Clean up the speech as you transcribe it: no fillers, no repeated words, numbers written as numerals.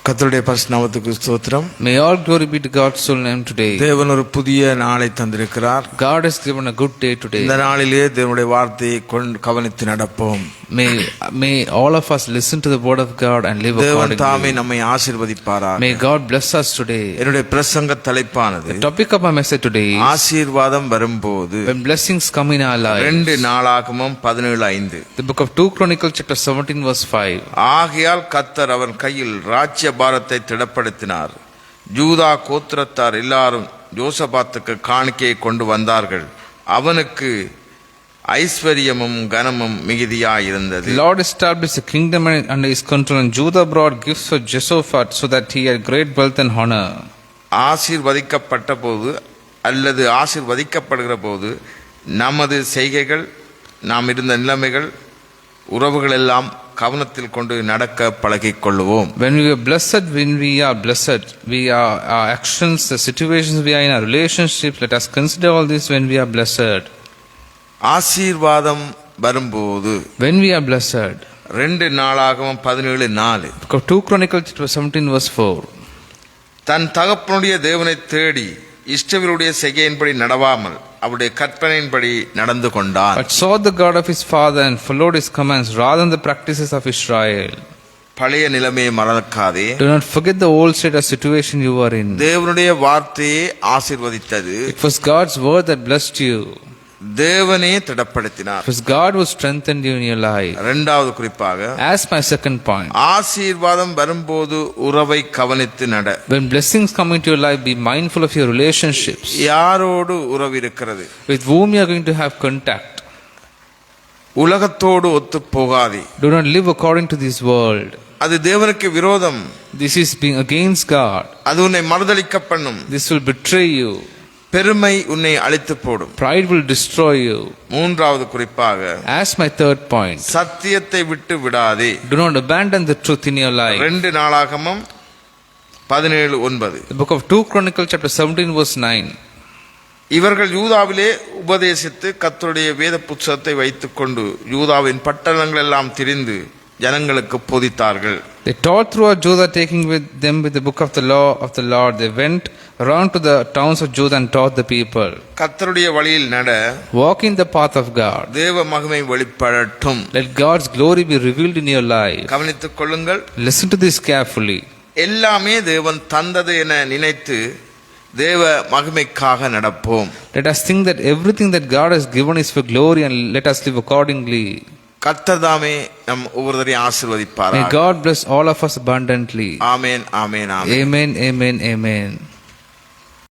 கர்த்தருடைய பரிசுத்த நாமத்துக்கு ஸ்தோத்திரம். May all glory be to God's holy name today. தேவன் ஒரு புதிய நாளை தந்திருக்கிறார். God has given a good day today. இந்த நாளிலே தேவனுடைய வார்த்தையை கவனித்து நடப்போம். May all of us listen to the word of God and live accordingly. தேவன் தாமே நம்மை ஆசீர்வதிப்பாராக. May God bless us today. என்னுடைய பிரசங்க தலைப்பானது, The topic of my message today is ஆசீர்வாதம் வரும்போது. when blessings come in our lives. 2 நாளாகமம் 17:5. The book of 2 Chronicles chapter 17 verse 5. ஆகையால் கர்த்தர் அவன் கையில் ராஜ்ய பாரத்தை திடப்படுத்தினார். யூதா கோத்திரத்தார் எல்லாரும் யோசபாத்துக்கு காணிக்கையை கொண்டு வந்தார்கள். அவனுக்கு ஐஸ்வர்யமும் கனமும் மிகுதியாயிருந்தது. The Lord established a kingdom under his control, and Judah brought gifts for Jehoshaphat so that he had great wealth and honor. ஆசீர்வதிக்கப்பட்ட போது அல்லது ஆசீர்வதிக்கப்படுகிற போது நமது செய்கைகள், நாம் இருந்த நிலைமைகள், உறவுகள் எல்லாம் கவனத்தில் கொண்டு நடக்க பழகிக் கொள்வோம். When we are blessed, our actions, the situations we are in, our relationships, let us consider all this when we are blessed. ஆசீர்வாதம் வரும்போது, when we are blessed, 2 நாளாகமம் 17:4. 2 Chronicles chapter 17 verse 4. தன் தகப்பனுடைய தேவனை தேடி இஷ்டவருடைய செய்கையின்படி நடவாமல் அவருடைய கற்பனையின்படி நடந்து கொண்டான். But sought the God of his father and followed his commands rather than the practices of Israel. பழைய நிலைமையை மறக்காதே. Do not forget the old state of situation you were in. தேவனுடைய வார்த்தையே ஆசீர்வதித்தது. It was God's word that blessed you. தேவனே திடப்படுத்தினார். It was God who strengthened you in your life. இரண்டாவது குறிப்பாக, as my second point, ஆசீர்வாதம் வரும்போது உறவை கவனித்து நட. when blessings come into your life, be mindful of your relationships. யாரோடு உறவு இருக்கிறது? With whom you are going to have contact. உலகத்தோடு ஒத்து போகாதே. Do not live according to this world. அது தேவனுக்கு விரோதம். This is being against God. அது உன்னை மறுதலிக்க பண்ணும். This will betray you. பெருமை உன்னை அழித்து போடும். Pride will destroy you. மூன்றாவது குறிப்பாக, as my third point, சத்தியத்தை விட்டு விடாதே. do not abandon the truth in your life. 2 நாளாகமம் 17:9. The book of 2 Chronicles chapter 17 verse 9. இவர்கள் யூதாவிலே உபதேசித்து கர்த்தருடைய வேத புத்தகத்தை வைத்துக்கொண்டு யூதாவின் பட்டணங்கள் எல்லாம் திரிந்து ஜனங்களுக்கு போதித்தார்கள். They taught throughout Judah, taking with them with the book of the law of the Lord. They went around to the towns of Judah and taught the people. கர்த்தருடைய வழியில் நட. Walk in the path of God. தேவ மகிமை வெளிப்படட்டும். Let God's glory be revealed in your life. கவனித்துக் கொள்ளுங்கள். Listen to this carefully. எல்லாமே தேவன் தந்தது என நினைத்து தேவ மகிமைக்காக நடப்போம். Let us think that everything that God has given is for glory, and let us live accordingly. கர்த்தர் தாமே நம் ஒவ்வொருவரையும் ஆசீர்வதிப்பாராக. May God bless all of us abundantly. Amen, amen, amen. Amen, amen, amen.